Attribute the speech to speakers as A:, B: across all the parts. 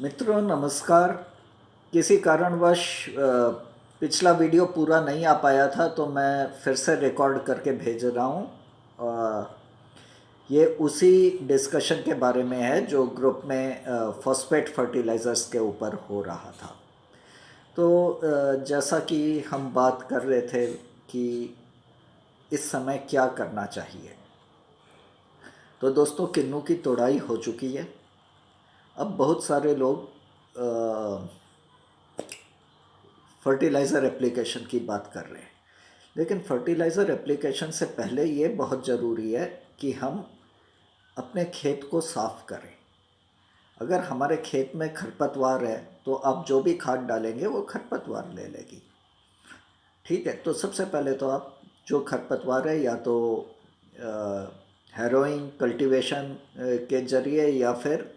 A: मित्रों नमस्कार। किसी कारणवश पिछला वीडियो पूरा नहीं आ पाया था तो मैं फिर से रिकॉर्ड करके भेज रहा हूँ। ये उसी डिस्कशन के बारे में है जो ग्रुप में फॉस्फेट फर्टिलाइज़र्स के ऊपर हो रहा था। तो जैसा कि हम बात कर रहे थे कि इस समय क्या करना चाहिए, तो दोस्तों किन्नू की तोड़ाई हो चुकी है। अब बहुत सारे लोग फर्टिलाइज़र एप्लीकेशन की बात कर रहे हैं, लेकिन फर्टिलाइज़र एप्लीकेशन से पहले ये बहुत ज़रूरी है कि हम अपने खेत को साफ़ करें। अगर हमारे खेत में खरपतवार है तो आप जो भी खाद डालेंगे वो खरपतवार ले लेगी। ठीक है, तो सबसे पहले तो आप जो खरपतवार है या तो हैरोइंग कल्टीवेशन के ज़रिए या फिर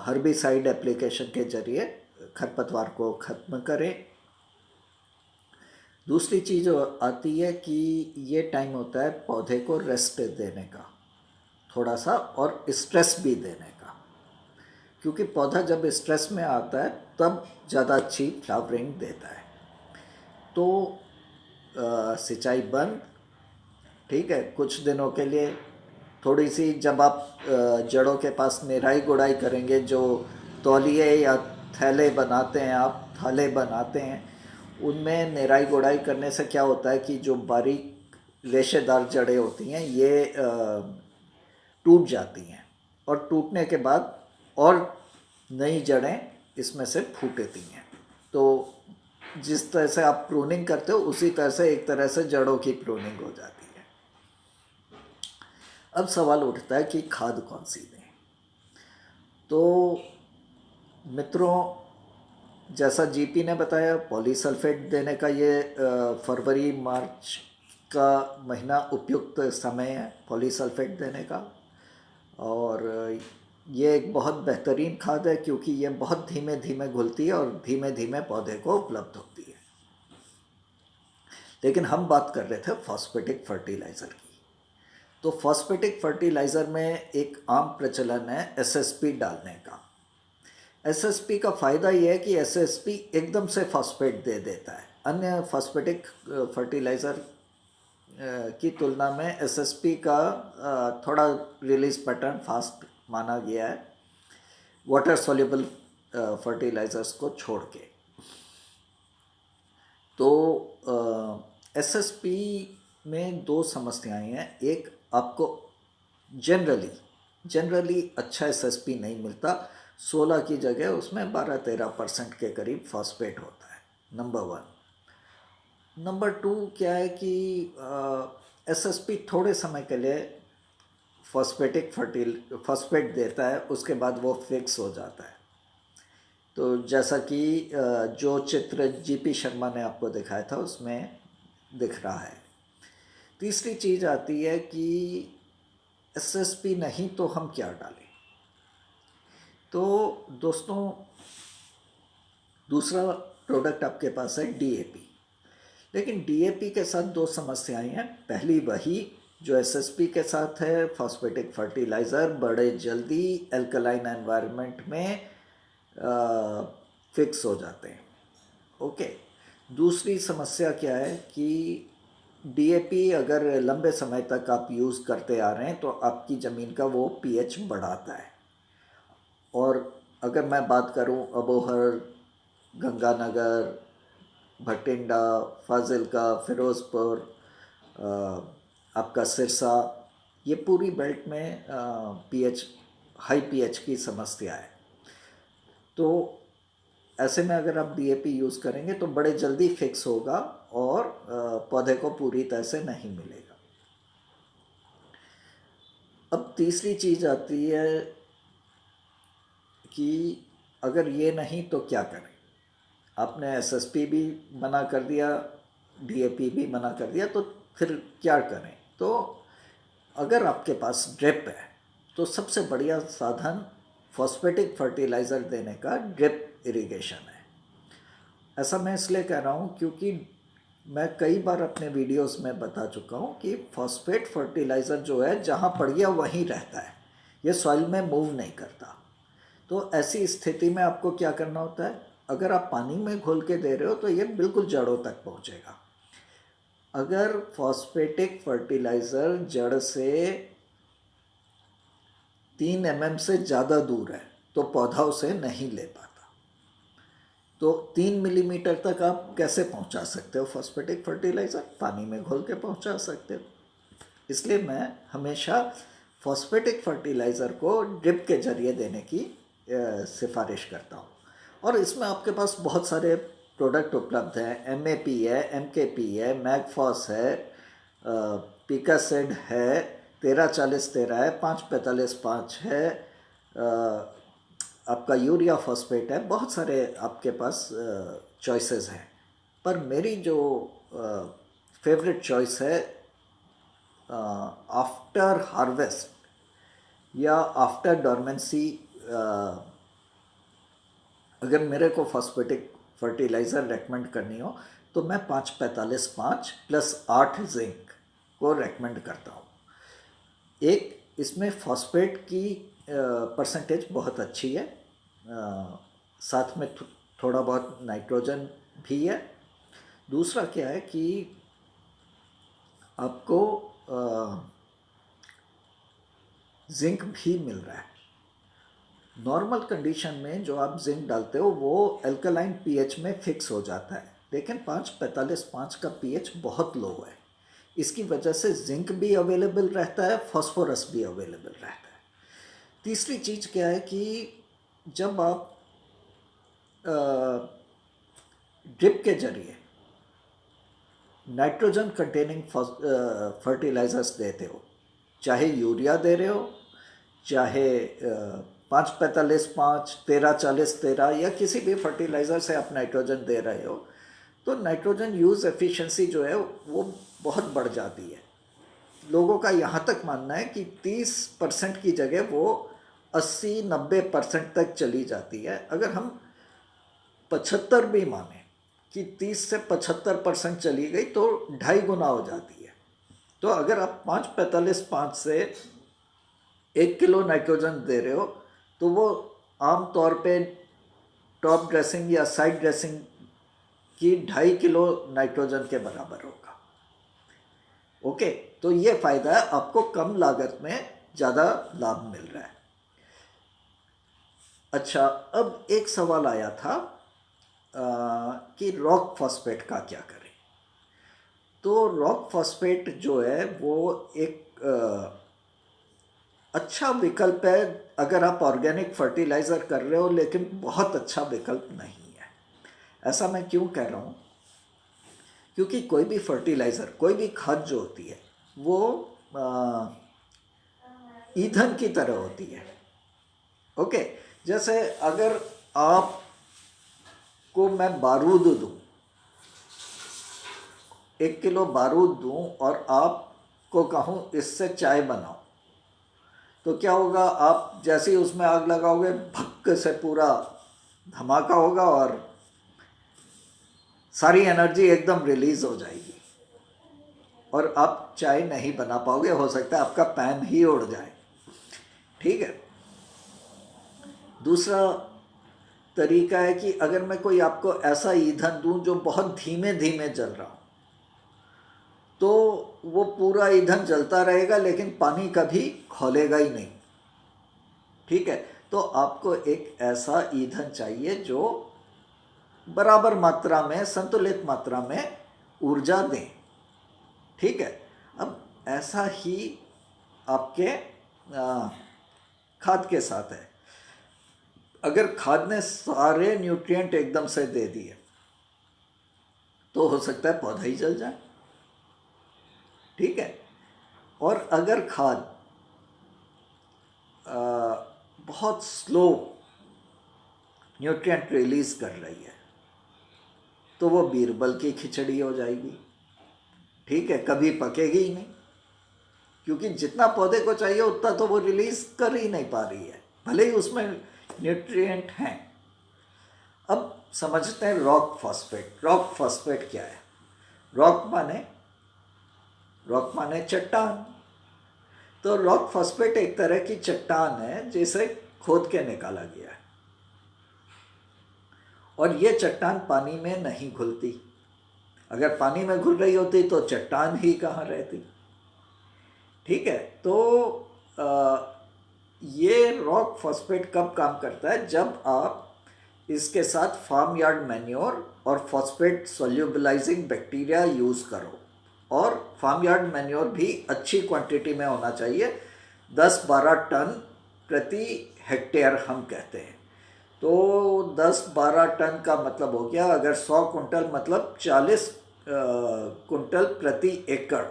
A: हर्बिसाइड एप्लीकेशन के ज़रिए खरपतवार को ख़त्म करें। दूसरी चीज़ आती है कि ये टाइम होता है पौधे को रेस्ट देने का थोड़ा सा, और स्ट्रेस भी देने का, क्योंकि पौधा जब स्ट्रेस में आता है तब ज़्यादा अच्छी फ्लावरिंग देता है। तो सिंचाई बंद, ठीक है, कुछ दिनों के लिए। थोड़ी सी जब आप जड़ों के पास निराई गुड़ाई करेंगे, जो तौलिए या थैले बनाते हैं, आप थाले बनाते हैं, उनमें निराई गुड़ाई करने से क्या होता है कि जो बारीक रेशेदार जड़ें होती हैं ये टूट जाती हैं, और टूटने के बाद और नई जड़ें इसमें से फूटती हैं। तो जिस तरह से आप प्रूनिंग करते हो उसी तरह से एक तरह से जड़ों की प्रूनिंग हो जाती है। अब सवाल उठता है कि खाद कौन सी दें। तो मित्रों, जैसा जीपी ने बताया, पॉलीसल्फेट देने का ये फरवरी मार्च का महीना उपयुक्त समय है पॉलीसल्फेट देने का। और ये एक बहुत बेहतरीन खाद है क्योंकि ये बहुत धीमे धीमे घुलती है और धीमे धीमे पौधे को उपलब्ध होती है। लेकिन हम बात कर रहे थे फॉस्फेटिक फर्टिलाइज़र की। तो फॉस्फेटिक फर्टिलाइज़र में एक आम प्रचलन है एसएसपी डालने का। एसएसपी का फ़ायदा ये है कि एसएसपी एकदम से फॉस्फेट दे देता है। अन्य फॉस्फेटिक फर्टिलाइज़र की तुलना में एसएसपी का थोड़ा रिलीज पैटर्न फास्ट माना गया है, वाटर सॉल्युबल फर्टिलाइज़र्स को छोड़ के। तो एसएसपी में दो समस्याएं हैं। एक, आपको जनरली अच्छा एसएसपी नहीं मिलता। 16 की जगह उसमें 12-13% के करीब फॉस्फेट होता है, नंबर वन। नंबर टू क्या है कि एसएसपी थोड़े समय के लिए फॉस्फेट देता है, उसके बाद वो फिक्स हो जाता है। तो जैसा कि जो चित्र जीपी शर्मा ने आपको दिखाया था उसमें दिख रहा है। तीसरी चीज़ आती है कि एसएसपी नहीं तो हम क्या डालें। तो दोस्तों, दूसरा प्रोडक्ट आपके पास है डीएपी। लेकिन डीएपी के साथ दो समस्याएं हैं। पहली, वही जो एसएसपी के साथ है, फॉस्फेटिक फर्टिलाइज़र बड़े जल्दी एल्कलाइन एनवायरनमेंट में फिक्स हो जाते हैं। ओके। दूसरी समस्या क्या है कि डीएपी अगर लंबे समय तक आप यूज़ करते आ रहे हैं तो आपकी ज़मीन का वो पीएच बढ़ाता है। और अगर मैं बात करूं अबोहर, गंगानगर, भटिंडा, फाजिलका, फिरोज़पुर, आपका सिरसा, ये पूरी बेल्ट में हाई पीएच की समस्या है। तो ऐसे में अगर आप डीएपी यूज़ करेंगे तो बड़े जल्दी फिक्स होगा और पौधे को पूरी तरह से नहीं मिलेगा। अब तीसरी चीज़ आती है कि अगर ये नहीं तो क्या करें। आपने एसएसपी भी मना कर दिया, डीएपी भी मना कर दिया, तो फिर क्या करें। तो अगर आपके पास ड्रिप है तो सबसे बढ़िया साधन फॉस्फेटिक फर्टिलाइज़र देने का ड्रिप इरिगेशन है। ऐसा मैं इसलिए कह रहा हूँ क्योंकि मैं कई बार अपने वीडियोस में बता चुका हूँ कि फॉस्फेट फर्टिलाइज़र जो है जहाँ पड़ गया वहीं रहता है, ये सॉइल में मूव नहीं करता। तो ऐसी स्थिति में आपको क्या करना होता है, अगर आप पानी में घोल के दे रहे हो तो ये बिल्कुल जड़ों तक पहुंचेगा। अगर फॉस्फेटिक फर्टिलाइज़र जड़ से 3 mm से ज़्यादा दूर है तो पौधा उसे नहीं ले पाता। तो 3 मिलीमीटर तक आप कैसे पहुंचा सकते हो फॉस्फेटिक फर्टिलाइज़र? पानी में घोल के पहुंचा सकते हो। इसलिए मैं हमेशा फॉस्फेटिक फर्टिलाइज़र को ड्रिप के जरिए देने की सिफारिश करता हूँ। और इसमें आपके पास बहुत सारे प्रोडक्ट उपलब्ध हैं। MAP है, MKP है, मैगफॉस है, पिकासेड है, 1340-13 है, 545-5 है, आपका यूरिया फॉस्फेट है। बहुत सारे आपके पास चॉइसेस हैं, पर मेरी जो फेवरेट चॉइस है आफ्टर हार्वेस्ट या आफ्टर डॉर्मेंसी। अगर मेरे को फॉस्फेटिक फर्टिलाइज़र रेकमेंड करनी हो तो मैं 545-5 + 8 जिंक को रेकमेंड करता हूँ। एक इसमें फॉस्फेट की परसेंटेज बहुत अच्छी है, साथ में थोड़ा बहुत नाइट्रोजन भी है। दूसरा क्या है कि आपको जिंक भी मिल रहा है। नॉर्मल कंडीशन में जो आप जिंक डालते हो वो अल्कलाइन पीएच में फिक्स हो जाता है, लेकिन 545-5 का पीएच बहुत लो है। इसकी वजह से जिंक भी अवेलेबल रहता है, फास्फोरस भी अवेलेबल रहता है। तीसरी चीज़ क्या है कि जब आप ड्रिप के जरिए नाइट्रोजन कंटेनिंग फर्टिलाइजर्स देते हो, चाहे यूरिया दे रहे हो, चाहे 545-5, 1340-13 या किसी भी फर्टिलाइज़र से आप नाइट्रोजन दे रहे हो, तो नाइट्रोजन यूज़ एफिशिएंसी जो है वो बहुत बढ़ जाती है। लोगों का यहाँ तक मानना है कि 30% की जगह वो 80-90% तक चली जाती है। अगर हम 75 भी माने कि 30 से 75% चली गई तो 2.5 गुना हो जाती है। तो अगर आप 545-5 से 1 किलो नाइट्रोजन दे रहे हो तो वो आम तौर पे टॉप ड्रेसिंग या साइड ड्रेसिंग की 2.5 किलो नाइट्रोजन के बराबर होगा। ओके, तो ये फ़ायदा है, आपको कम लागत में ज़्यादा लाभ मिल रहा है। अच्छा, अब एक सवाल आया था कि रॉक फॉस्फेट का क्या करें। तो रॉक फॉस्फेट जो है वो एक अच्छा विकल्प है अगर आप ऑर्गेनिक फर्टिलाइज़र कर रहे हो, लेकिन बहुत अच्छा विकल्प नहीं है। ऐसा मैं क्यों कह रहा हूँ? क्योंकि कोई भी फर्टिलाइज़र, कोई भी खाद जो होती है वो ईंधन की तरह होती है। ओके, जैसे अगर आपको मैं बारूद दूँ, 1 किलो बारूद दूँ और आपको कहूँ इससे चाय बनाओ, तो क्या होगा? आप जैसे ही उसमें आग लगाओगे भक्क से पूरा धमाका होगा और सारी एनर्जी एकदम रिलीज़ हो जाएगी और आप चाय नहीं बना पाओगे। हो सकता है आपका पैन ही उड़ जाए। ठीक है। दूसरा तरीका है कि अगर मैं कोई आपको ऐसा ईंधन दूं जो बहुत धीमे धीमे जल रहा हो, तो वो पूरा ईंधन जलता रहेगा लेकिन पानी कभी खौलेगा ही नहीं। ठीक है, तो आपको एक ऐसा ईंधन चाहिए जो बराबर मात्रा में, संतुलित मात्रा में ऊर्जा दें। ठीक है, अब ऐसा ही आपके खाद के साथ है। अगर खाद ने सारे न्यूट्रिएंट एकदम से दे दिए तो हो सकता है पौधा ही जल जाए। ठीक है, और अगर खाद बहुत स्लो न्यूट्रिएंट रिलीज कर रही है तो वो बीरबल की खिचड़ी हो जाएगी। ठीक है, कभी पकेगी ही नहीं, क्योंकि जितना पौधे को चाहिए उतना तो वो रिलीज कर ही नहीं पा रही है, भले ही उसमें न्यूट्रिएंट हैं। अब समझते हैं रॉक फॉस्फेट। रॉक फॉस्फेट क्या है? रॉक माने चट्टान। तो रॉक फॉस्फेट एक तरह की चट्टान है जिसे खोद के निकाला गया है। और ये चट्टान पानी में नहीं घुलती। अगर पानी में घुल रही होती तो चट्टान ही कहाँ रहती। ठीक है, तो ये रॉक फॉस्फेट कब काम करता है? जब आप इसके साथ फार्म यार्ड मैन्योर और फॉस्फेट सोल्यूबलाइजिंग बैक्टीरिया यूज़ करो। और फार्म यार्ड मैन्योर भी अच्छी क्वांटिटी में होना चाहिए, 10-12 टन प्रति हेक्टेयर हम कहते हैं। तो 10-12 टन का मतलब हो गया, अगर 100 कुंटल मतलब 40 कुंटल प्रति एकड़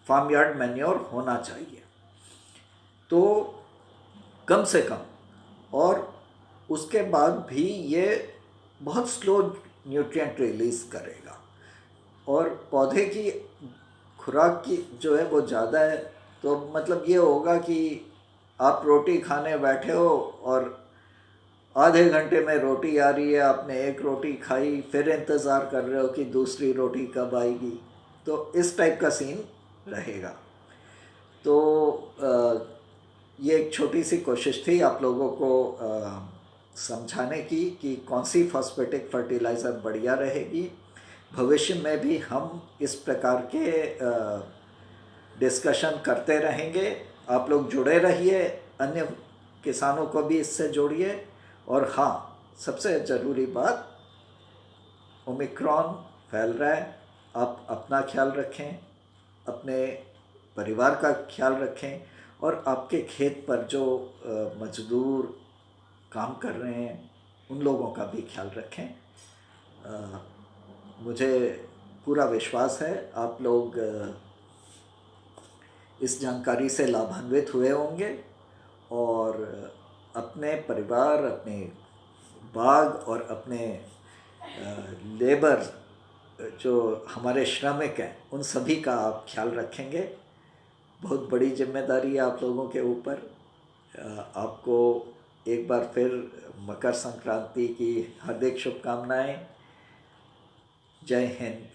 A: फार्म यार्ड मैन्योर होना चाहिए, तो कम से कम। और उसके बाद भी ये बहुत स्लो न्यूट्रिएंट रिलीज करेगा और पौधे की खुराक की जो है वो ज़्यादा है। तो मतलब ये होगा कि आप रोटी खाने बैठे हो और आधे घंटे में रोटी आ रही है, आपने एक रोटी खाई, फिर इंतज़ार कर रहे हो कि दूसरी रोटी कब आएगी। तो इस टाइप का सीन रहेगा। तो ये एक छोटी सी कोशिश थी आप लोगों को समझाने की कि कौन सी फॉस्फेटिक फर्टिलाइज़र बढ़िया रहेगी। भविष्य में भी हम इस प्रकार के डिस्कशन करते रहेंगे। आप लोग जुड़े रहिए, अन्य किसानों को भी इससे जोड़िए। और हाँ, सबसे ज़रूरी बात, ओमिक्रॉन फैल रहा है, आप अपना ख्याल रखें, अपने परिवार का ख्याल रखें और आपके खेत पर जो मजदूर काम कर रहे हैं उन लोगों का भी ख्याल रखें। मुझे पूरा विश्वास है आप लोग इस जानकारी से लाभान्वित हुए होंगे और अपने परिवार, अपने बाग और अपने लेबर जो हमारे श्रमिक हैं उन सभी का आप ख्याल रखेंगे। बहुत बड़ी जिम्मेदारी है आप लोगों के ऊपर। आपको एक बार फिर मकर संक्रांति की हार्दिक शुभकामनाएं। जय हिंद।